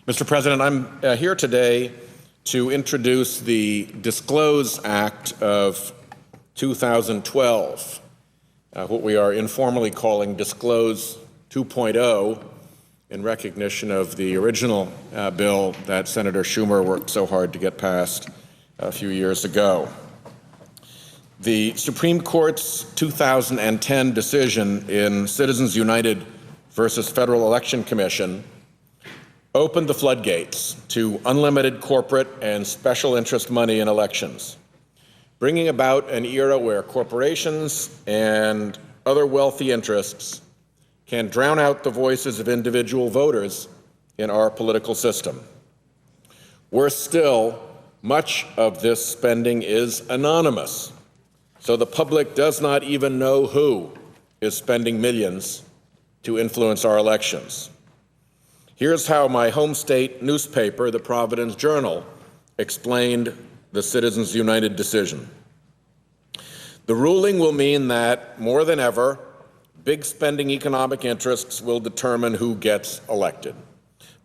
Mr. President, I'm here today to introduce the DISCLOSE Act of 2012, what we are informally calling DISCLOSE 2.0, in recognition of the original bill that Senator Schumer worked so hard to get passed a few years ago. The Supreme Court's 2010 decision in Citizens United versus Federal Election Commission opened the floodgates to unlimited corporate and special interest money in elections, bringing about an era where corporations and other wealthy interests can drown out the voices of individual voters in our political system. Worse still, much of this spending is anonymous, so the public does not even know who is spending millions to influence our elections. Here's how my home state newspaper, the Providence Journal, explained the Citizens United decision. The ruling will mean that, more than ever, big spending economic interests will determine who gets elected.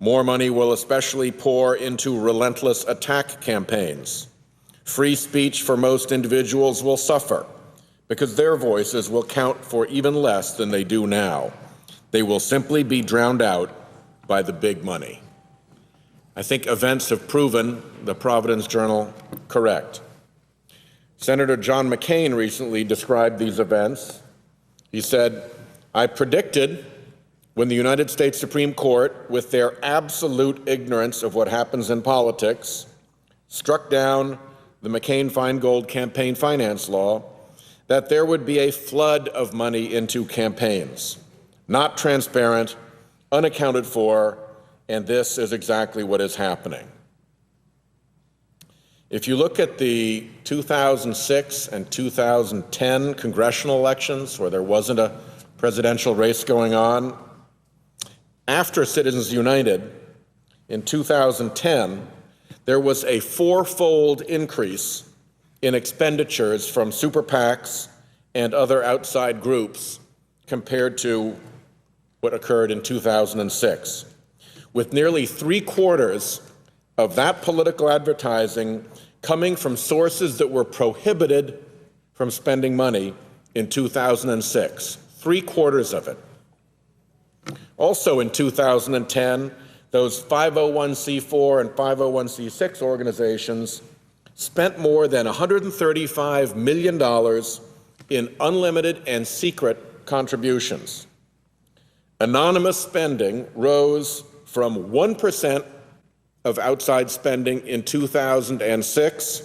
More money will especially pour into relentless attack campaigns. Free speech for most individuals will suffer because their voices will count for even less than they do now. They will simply be drowned out by the big money. I think events have proven the Providence Journal correct. Senator John McCain recently described these events. He said, "I predicted when the United States Supreme Court, with their absolute ignorance of what happens in politics, struck down the McCain-Feingold campaign finance law, that there would be a flood of money into campaigns, not transparent, unaccounted for, and this is exactly what is happening." If you look at the 2006 and 2010 congressional elections, where there wasn't a presidential race going on, after Citizens United in 2010, there was a fourfold increase in expenditures from super PACs and other outside groups compared to what occurred in 2006, with nearly 3/4 of that political advertising coming from sources that were prohibited from spending money in 2006, 3/4 of it. Also in 2010, those 501c4 and 501c6 organizations spent more than $135 million in unlimited and secret contributions. Anonymous spending rose from 1% of outside spending in 2006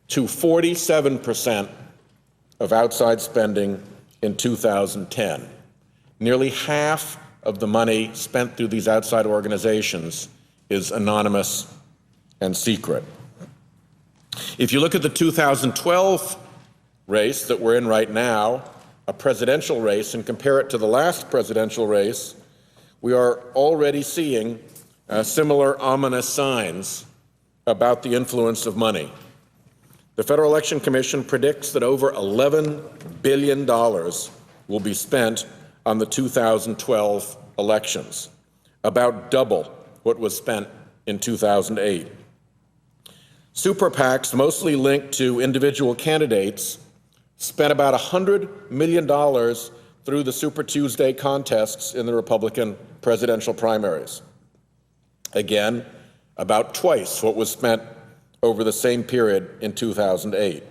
to 47% of outside spending in 2010. Nearly half of the money spent through these outside organizations is anonymous and secret. If you look at the 2012 race that we're in right now, a presidential race, and compare it to the last presidential race, we are already seeing similar ominous signs about the influence of money. The Federal Election Commission predicts that over $11 billion will be spent on the 2012 elections, about double what was spent in 2008. Super PACs, mostly linked to individual candidates, spent about $100 million through the Super Tuesday contests in the Republican presidential primaries. Again, about twice what was spent over the same period in 2008.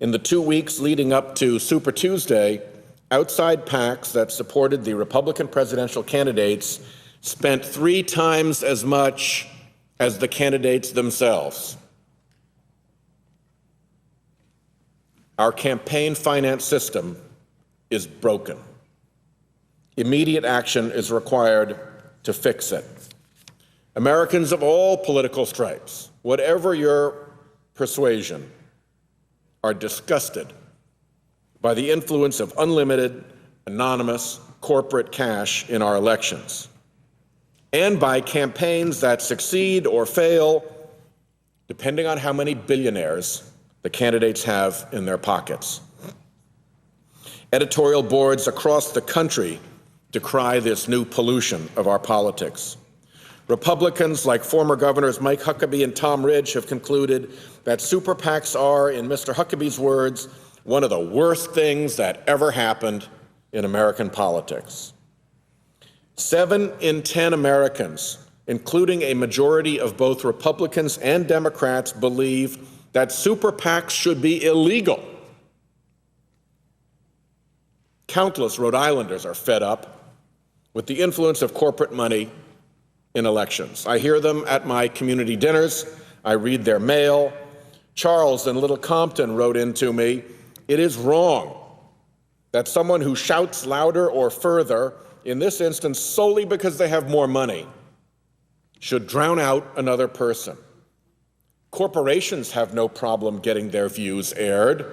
In the 2 weeks leading up to Super Tuesday, outside PACs that supported the Republican presidential candidates spent 3 times as much as the candidates themselves. Our campaign finance system is broken. Immediate action is required to fix it. Americans of all political stripes, whatever your persuasion, are disgusted by the influence of unlimited, anonymous, corporate cash in our elections, and by campaigns that succeed or fail, depending on how many billionaires the candidates have in their pockets. Editorial boards across the country decry this new pollution of our politics. Republicans like former Governors Mike Huckabee and Tom Ridge have concluded that super PACs are, in Mr. Huckabee's words, one of the worst things that ever happened in American politics. 7 in 10 Americans, including a majority of both Republicans and Democrats, believe that super PACs should be illegal. Countless Rhode Islanders are fed up with the influence of corporate money in elections. I hear them at my community dinners. I read their mail. Charles in Little Compton wrote into me, "It is wrong that someone who shouts louder or further, in this instance solely because they have more money, should drown out another person. Corporations have no problem getting their views aired."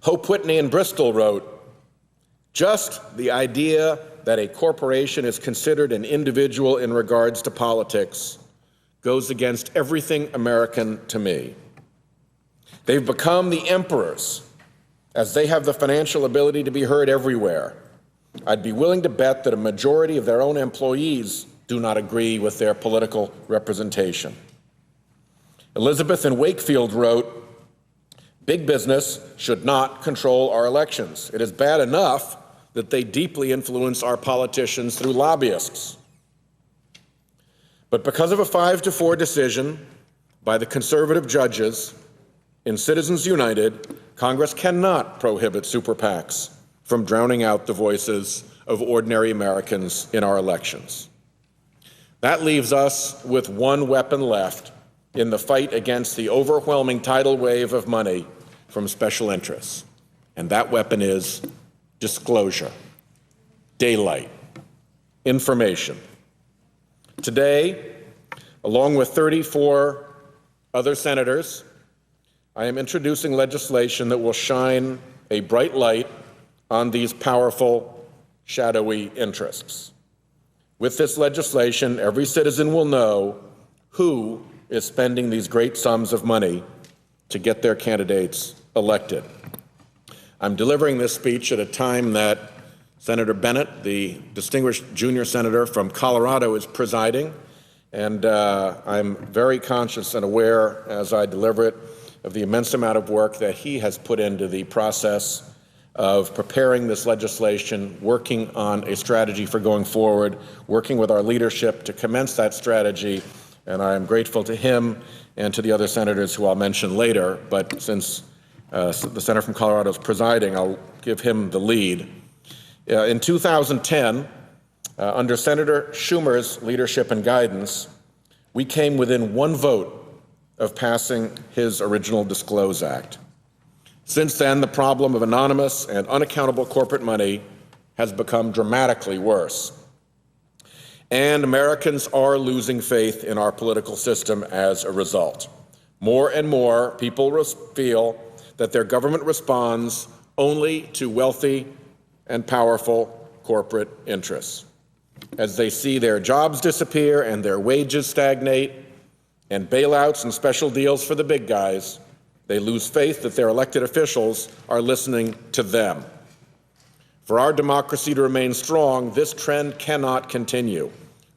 Hope Whitney in Bristol wrote, "Just the idea that a corporation is considered an individual in regards to politics goes against everything American to me. They've become the emperors, as they have the financial ability to be heard everywhere. I'd be willing to bet that a majority of their own employees do not agree with their political representation." Elizabeth in Wakefield wrote, "Big business should not control our elections. It is bad enough that they deeply influence our politicians through lobbyists. But because of a 5-4 decision by the conservative judges in Citizens United, Congress cannot prohibit super PACs from drowning out the voices of ordinary Americans in our elections." That leaves us with one weapon left in the fight against the overwhelming tidal wave of money from special interests, and that weapon is disclosure, daylight, information. Today, along with 34 other senators, I am introducing legislation that will shine a bright light on these powerful, shadowy interests. With this legislation, every citizen will know who is spending these great sums of money to get their candidates elected. I'm delivering this speech at a time that Senator Bennett, the distinguished junior senator from Colorado, is presiding, and I'm very conscious and aware as I deliver it of the immense amount of work that he has put into the process of preparing this legislation, working on a strategy for going forward, working with our leadership to commence that strategy, and I am grateful to him and to the other senators who I'll mention later, but since the senator from Colorado is presiding, I'll give him the lead. In 2010, under Senator Schumer's leadership and guidance, we came within one vote of passing his original DISCLOSE Act. Since then, the problem of anonymous and unaccountable corporate money has become dramatically worse. And Americans are losing faith in our political system as a result. More and more people feel that their government responds only to wealthy and powerful corporate interests. As they see their jobs disappear and their wages stagnate, and bailouts and special deals for the big guys, they lose faith that their elected officials are listening to them. For our democracy to remain strong, this trend cannot continue.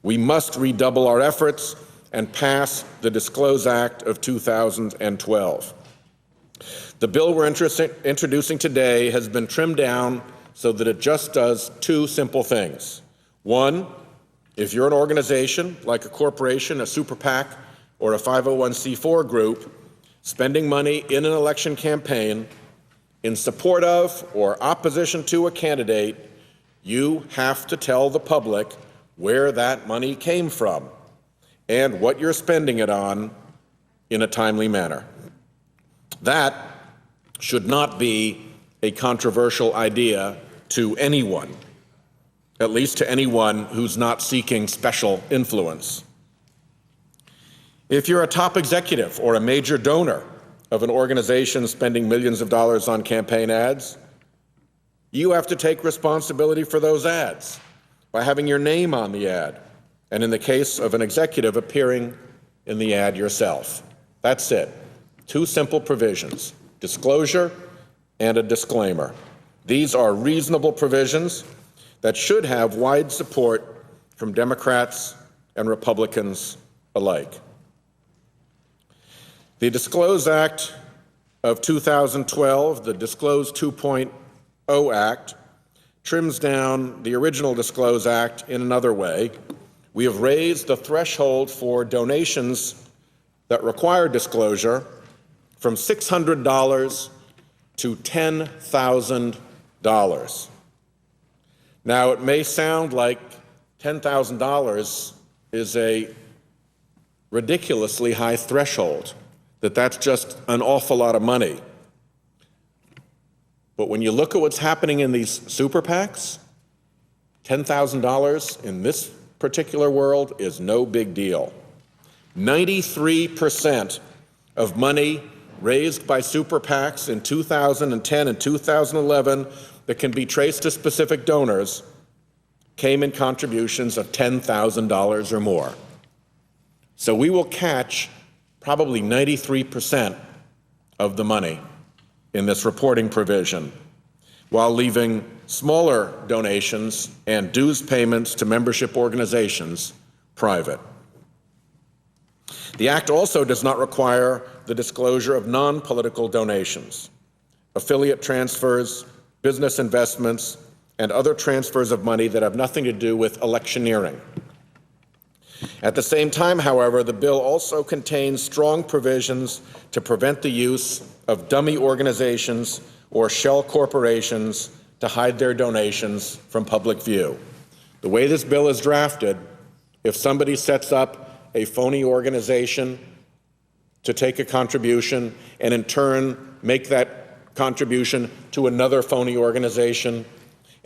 We must redouble our efforts and pass the DISCLOSE Act of 2012. The bill we're introducing today has been trimmed down so that it just does two simple things. One, if you're an organization like a corporation, a super PAC, or a 501c4 group spending money in an election campaign in support of or opposition to a candidate, you have to tell the public where that money came from and what you're spending it on in a timely manner. That should not be a controversial idea to anyone, at least to anyone who's not seeking special influence. If you're a top executive or a major donor of an organization spending millions of dollars on campaign ads, you have to take responsibility for those ads by having your name on the ad, and in the case of an executive, appearing in the ad yourself. That's it. Two simple provisions, disclosure and a disclaimer. These are reasonable provisions that should have wide support from Democrats and Republicans alike. The DISCLOSE Act of 2012, the DISCLOSE 2.0 Act, trims down the original DISCLOSE Act in another way. We have raised the threshold for donations that require disclosure from $600 to $10,000. Now, it may sound like $10,000 is a ridiculously high threshold, that's just an awful lot of money. But when you look at what's happening in these super PACs, $10,000 in this particular world is no big deal. 93% of money raised by super PACs in 2010 and 2011 that can be traced to specific donors came in contributions of $10,000 or more. So we will catch probably 93% of the money in this reporting provision, while leaving smaller donations and dues payments to membership organizations private. The Act also does not require the disclosure of non-political donations, affiliate transfers, business investments, and other transfers of money that have nothing to do with electioneering. At the same time, however, the bill also contains strong provisions to prevent the use of dummy organizations or shell corporations to hide their donations from public view. The way this bill is drafted, if somebody sets up a phony organization to take a contribution and in turn make that contribution to another phony organization,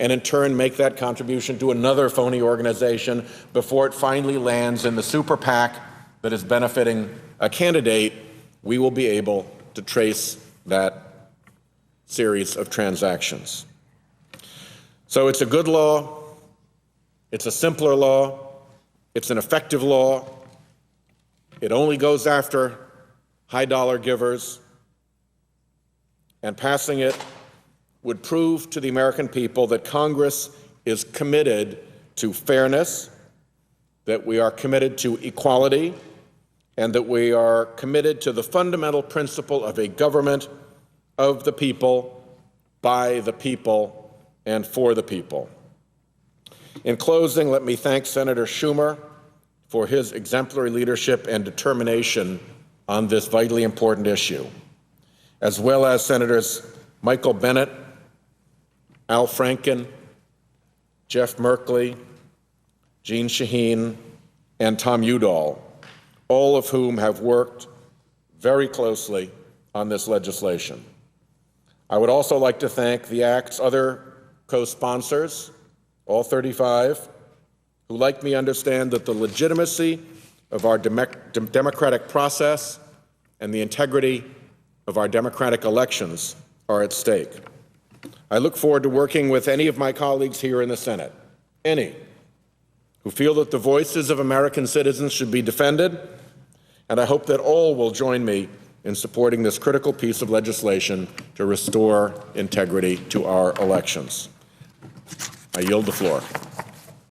and in turn make that contribution to another phony organization before it finally lands in the super PAC that is benefiting a candidate, we will be able to trace that series of transactions. So it's a good law, it's a simpler law, it's an effective law, it only goes after high-dollar givers, and passing it would prove to the American people that Congress is committed to fairness, that we are committed to equality, and that we are committed to the fundamental principle of a government of the people, by the people, and for the people. In closing, let me thank Senator Schumer for his exemplary leadership and determination on this vitally important issue, as well as Senators Michael Bennet, Al Franken, Jeff Merkley, Jeanne Shaheen, and Tom Udall, all of whom have worked very closely on this legislation. I would also like to thank the Act's other co-sponsors, all 35, who, like me, understand that the legitimacy of our democratic process and the integrity of our democratic elections are at stake. I look forward to working with any of my colleagues here in the Senate, any, who feel that the voices of American citizens should be defended, and I hope that all will join me in supporting this critical piece of legislation to restore integrity to our elections. I yield the floor.